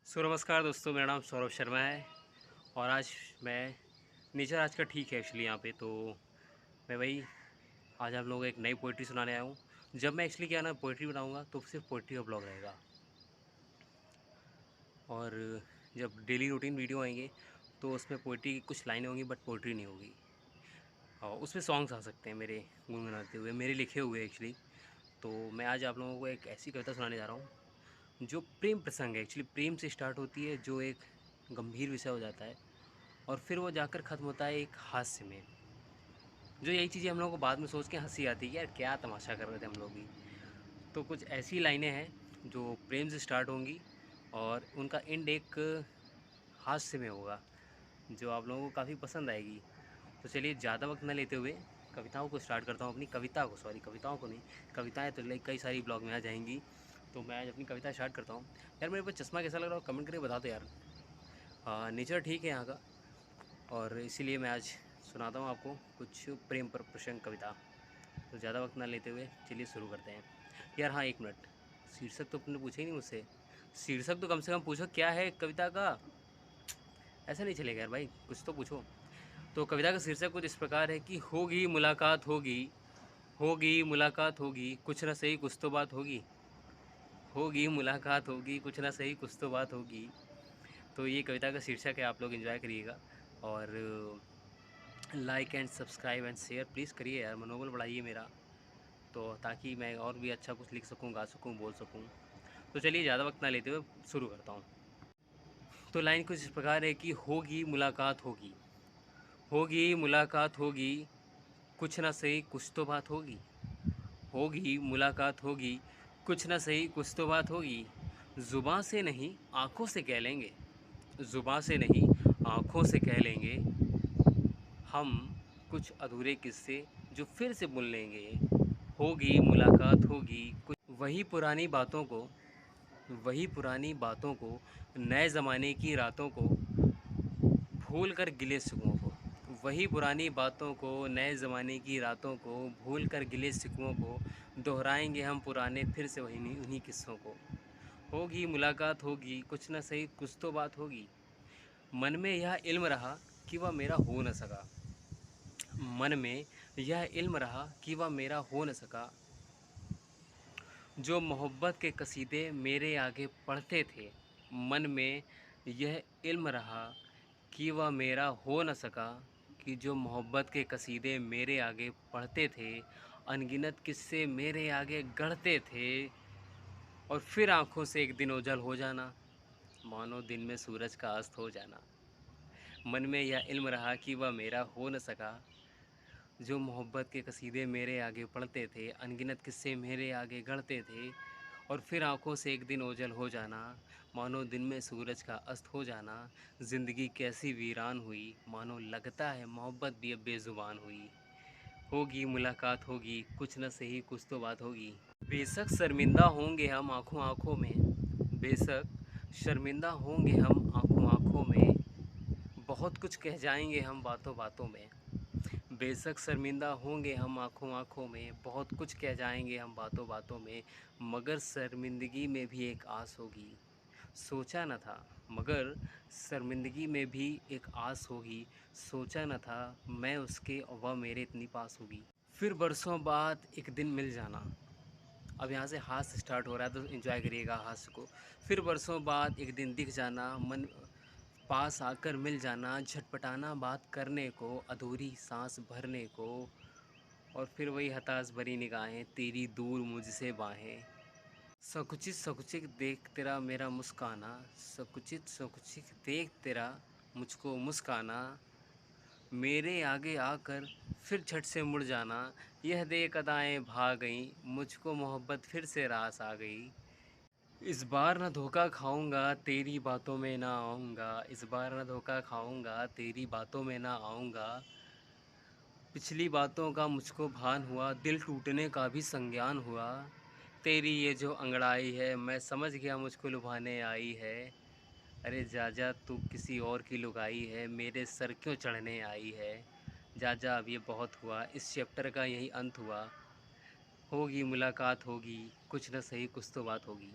नमस्कार दोस्तों, मेरा नाम सौरभ शर्मा है और आज मैं नेचर आज का ठीक है एक्चुअली यहाँ पे तो मैं वही आज आप लोगों को एक नई पोइट्री सुनाने आया हूँ। जब मैं एक्चुअली क्या ना पोइट्री बनाऊँगा तो सिर्फ पोइट्री का ब्लॉग रहेगा और जब डेली रूटीन वीडियो आएंगे तो उसमें पोइट्री की कुछ लाइनें होंगी बट पोइट्री नहीं होगी और उसमें सॉन्ग्स आ सकते हैं मेरे गुनगुनाते हुए, मेरे लिखे हुए एक्चुअली। तो मैं आज आप लोगों को एक ऐसी कविता सुनाने जा रहा हूँ जो प्रेम प्रसंग है, एक्चुअली प्रेम से स्टार्ट होती है, जो एक गंभीर विषय हो जाता है और फिर वो जाकर ख़त्म होता है एक हास्य में। जो यही चीज़ें हम लोगों को बाद में सोच के हंसी आती है कि यार क्या तमाशा कर रहे थे हम लोग भी। तो कुछ ऐसी लाइनें हैं जो प्रेम से स्टार्ट होंगी और उनका एंड एक हास्य में होगा जो आप लोगों को काफ़ी पसंद आएगी। तो चलिए ज़्यादा वक्त न लेते हुए कविताओं को स्टार्ट करता हूँ, अपनी कविता को, सॉरी कविताओं को नहीं, कविताएँ तो लाइक कई सारी ब्लॉग में आ जाएंगी। तो मैं आज अपनी कविता स्टार्ट करता हूँ। यार मेरे पास चश्मा कैसा लग रहा है कमेंट करके बता दो यार। नेचर ठीक है यहाँ का और इसीलिए मैं आज सुनाता हूँ आपको कुछ प्रेम पर प्रसंग कविता। तो ज़्यादा वक्त ना लेते हुए चलिए शुरू करते हैं। यार हाँ, एक मिनट, शीर्षक तो तुमने पूछा ही नहीं मुझसे। शीर्षक तो कम से कम पूछो क्या है कविता का। ऐसा नहीं चलेगा यार भाई, कुछ तो पूछो। तो कविता का शीर्षक कुछ इस प्रकार है कि होगी मुलाकात होगी, होगी मुलाकात होगी, कुछ ना सही कुछ तो बात होगी। होगी मुलाकात होगी, कुछ ना सही कुछ तो बात होगी। तो ये कविता का शीर्षक है, आप लोग एंजॉय करिएगा और like and subscribe and share please करिए यार, मनोबल बढ़ाइए मेरा, तो ताकि मैं और भी अच्छा कुछ लिख सकूं, गा सकूं, बोल सकूं। तो चलिए ज़्यादा वक्त ना लेते हुए शुरू करता हूं। तो लाइन कुछ इस प्रकार है कि होगी मुलाकात होगी, होगी मुलाकात होगी, कुछ ना सही कुछ तो बात होगी। होगी मुलाकात होगी, कुछ ना सही कुछ तो बात होगी। ज़ुबां से नहीं आँखों से कह लेंगे, ज़ुबां से नहीं आँखों से कह लेंगे हम कुछ अधूरे किस्से जो फिर से बुन लेंगे। होगी मुलाकात होगी कुछ वही पुरानी बातों को, वही पुरानी बातों को, नए ज़माने की रातों को भूल कर गिले शिकवों को, वही पुरानी बातों को, नए ज़माने की रातों को भूल कर गिले शिकवों को दोहराएंगे हम पुराने फिर से वही उन्हीं किस्सों को। होगी मुलाकात होगी, कुछ न सही कुछ तो बात होगी। मन में यह इल्म रहा कि वह मेरा हो न सका, मन में यह इल्म रहा कि वह मेरा हो न सका। जो मोहब्बत के कसीदे मेरे आगे पढ़ते थे, मन में यह इल्म रहा कि वह मेरा हो न सका। कि जो मोहब्बत के कसीदे मेरे आगे पढ़ते थे, अनगिनत किस्से मेरे आगे गढ़ते थे और फिर आँखों से एक दिन ओझल हो जाना, मानो दिन में सूरज का अस्त हो जाना। मन में यह इल्म रहा कि वह मेरा हो न सका। जो मोहब्बत के कसीदे मेरे आगे पढ़ते थे, अनगिनत किस्से मेरे आगे गढ़ते थे और फिर आँखों से एक दिन ओझल हो जाना, मानो दिन में सूरज का अस्त हो जाना। ज़िंदगी कैसी वीरान हुई, मानो लगता है मोहब्बत भी अब बेज़ुबान हुई। होगी मुलाकात होगी, कुछ न सही कुछ तो बात होगी। बेशक शर्मिंदा होंगे हम आँखों आँखों में, बेशक शर्मिंदा होंगे हम आँखों आँखों में, बहुत कुछ कह जाएंगे हम बातों बातों में। बेशक शर्मिंदा होंगे हम आँखों आँखों में, बहुत कुछ कह जाएंगे हम बातों बातों में, मगर शर्मिंदगी में भी एक आस होगी। सोचा न था मगर शर्मिंदगी में भी एक आस होगी, सोचा न था मैं उसके और वह मेरे इतनी पास होगी। फिर बरसों बाद एक दिन मिल जाना, अब यहाँ से हास्य स्टार्ट हो रहा है तो एंजॉय करिएगा हास्य को। फिर बरसों बाद एक दिन दिख जाना, मन पास आकर मिल जाना, झटपटाना बात करने को, अधूरी सांस भरने को और फिर वही हताश भरी निगाहें, तेरी दूर मुझसे बाहें। संकुचित संकुचित देख तेरा मेरा मुस्काना, संकुचित संकुचित देख तेरा मुझको मुस्काना, मेरे आगे आकर फिर झट से मुड़ जाना। यह देख अदाएं भाग गईं, मुझको मोहब्बत फिर से रास आ गई। इस बार न धोखा खाऊंगा तेरी बातों में ना आऊँगा, इस बार न धोखा खाऊंगा तेरी बातों में ना आऊँगा। पिछली बातों का मुझको भान हुआ, दिल टूटने का भी संज्ञान हुआ। तेरी ये जो अंगड़ाई है मैं समझ गया मुझको लुभाने आई है। अरे जा जा तू किसी और की लुगाई है, मेरे सर क्यों चढ़ने आई है। जा जा अब ये बहुत हुआ, इस चैप्टर का यही अंत हुआ। होगी मुलाकात होगी, कुछ न सही कुछ तो बात होगी।